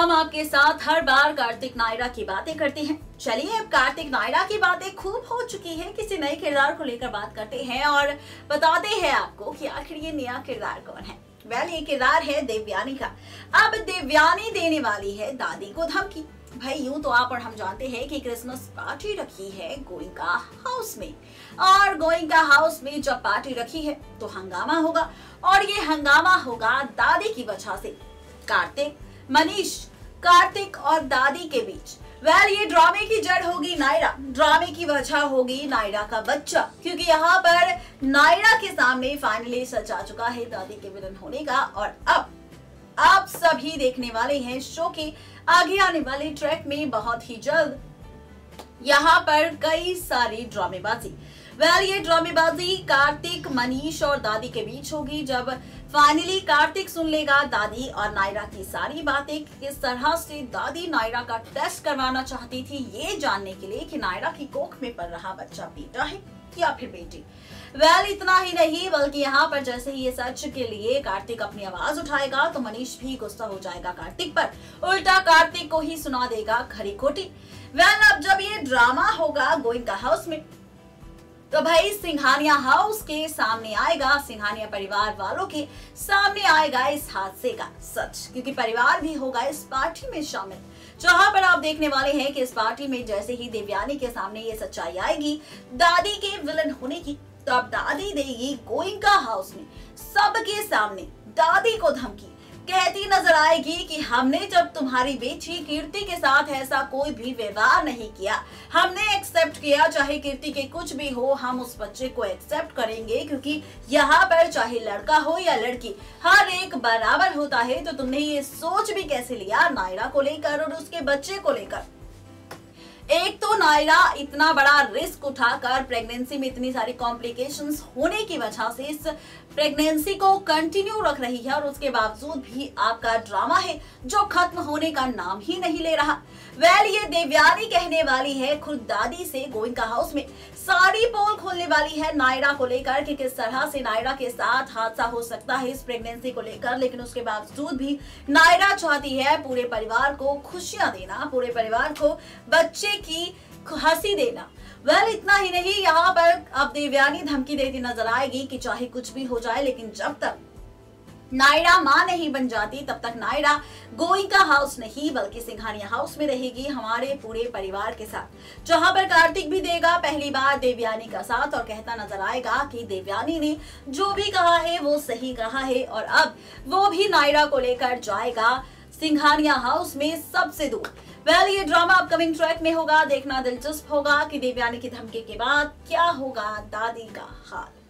हम आपके साथ हर बार कार्तिक नायरा की बातें करते हैं। चलिए अब कार्तिक नायरा की बातें खूब हो चुकी है, किसी नए किरदार को लेकर बात करते हैं और बताते हैं आपको कि आखिर ये नया किरदार कौन है। ये किरदार है देवयानी का। अब देवयानी देने वाली है दादी को धमकी। भाई यूं तो आप और हम जानते हैं कि क्रिसमस पार्टी रखी है गोइंका हाउस में, और गोइंका हाउस में जब पार्टी रखी है तो हंगामा होगा, और ये हंगामा होगा दादी की वजह से। कार्तिक और दादी के बीच ये ड्रामे की जड़ होगी नायरा। ड्रामे की वजह होगी नायरा का बच्चा, क्योंकि यहाँ पर नायरा के सामने फाइनली सच आ चुका है दादी के विलन होने का। और अब आप सभी देखने वाले हैं शो के आगे आने वाले ट्रैक में बहुत ही जल्द यहाँ पर कई सारी ड्रामेबाजी। ये ड्रामेबाजी कार्तिक, मनीष और दादी के बीच होगी, जब फाइनली कार्तिक सुन लेगा दादी और नायरा की सारी बातें। किस तरह से दादी नायरा का टेस्ट करवाना चाहती थी ये जानने के लिए कि नायरा की कोख में पल रहा बच्चा बेटा है या फिर बेटी। इतना ही नहीं बल्कि यहाँ पर जैसे ही ये सच के लिए कार्तिक अपनी आवाज उठाएगा तो मनीष भी गुस्सा हो जाएगा कार्तिक पर, उल्टा कार्तिक को ही सुना देगा खरी खोटी। अब जब ये ड्रामा होगा गोइंका हाउस में तो भाई सिंघानिया हाउस के सामने आएगा, सिंघानिया परिवार वालों के सामने आएगा इस हादसे का सच, क्योंकि परिवार भी होगा इस पार्टी में शामिल। जहां पर आप देखने वाले हैं कि इस पार्टी में जैसे ही देवयानी के सामने ये सच्चाई आएगी दादी के विलन होने की, तो अब दादी देगी गोइंका हाउस में सबके सामने दादी को धमकी। कहती नजर आएगी कि हमने जब तुम्हारी बेटी कीर्ति के साथ ऐसा कोई भी व्यवहार नहीं किया, हमने एक्सेप्ट किया, चाहे कीर्ति के कुछ भी हो हम उस बच्चे को एक्सेप्ट करेंगे, क्योंकि यहाँ पर चाहे लड़का हो या लड़की हर एक बराबर होता है। तो तुमने ये सोच भी कैसे लिया नायरा को लेकर और उसके बच्चे को लेकर। एक तो नायरा इतना बड़ा रिस्क उठाकर प्रेगनेंसी में इतनी सारी कॉम्प्लिकेशंस होने की वजह से इस प्रेगनेंसी को कंटिन्यू रख रही है, और उसके बावजूद भी आपका ड्रामा है जो खत्म होने का नाम ही नहीं ले रहा। ये देवयानी कहने वाली है खुद दादी से गोइंका हाउस में सारी पोल खोलने वाली है नायरा को लेकर कि किस तरह से नायरा के साथ हादसा हो सकता है इस प्रेगनेंसी को लेकर। लेकिन उसके बावजूद भी नायरा चाहती है पूरे परिवार को खुशियां देना, पूरे परिवार को बच्चे की हंसी देना। इतना ही नहीं, यहाँ पर अब देवयानी धमकी देती नजर आएगी कि चाहे कुछ भी हो जाए, लेकिन जब तक नायरा मां नहीं बन जाती तब तक नायरा गोइंका हाउस नहीं बल्कि सिंघानिया हाउस में रहेगी हमारे पूरे परिवार के साथ। जहां पर कार्तिक भी देगा पहली बार देवयानी का साथ और कहता नजर आएगा कि देवयानी ने जो भी कहा है वो सही कहा है, और अब वो भी नायरा को लेकर जाएगा सिंघानिया हाउस में सबसे दूर। ये ड्रामा अपकमिंग ट्रैक में होगा, देखना दिलचस्प होगा कि देवयानी की धमकी के बाद क्या होगा दादी का हाल।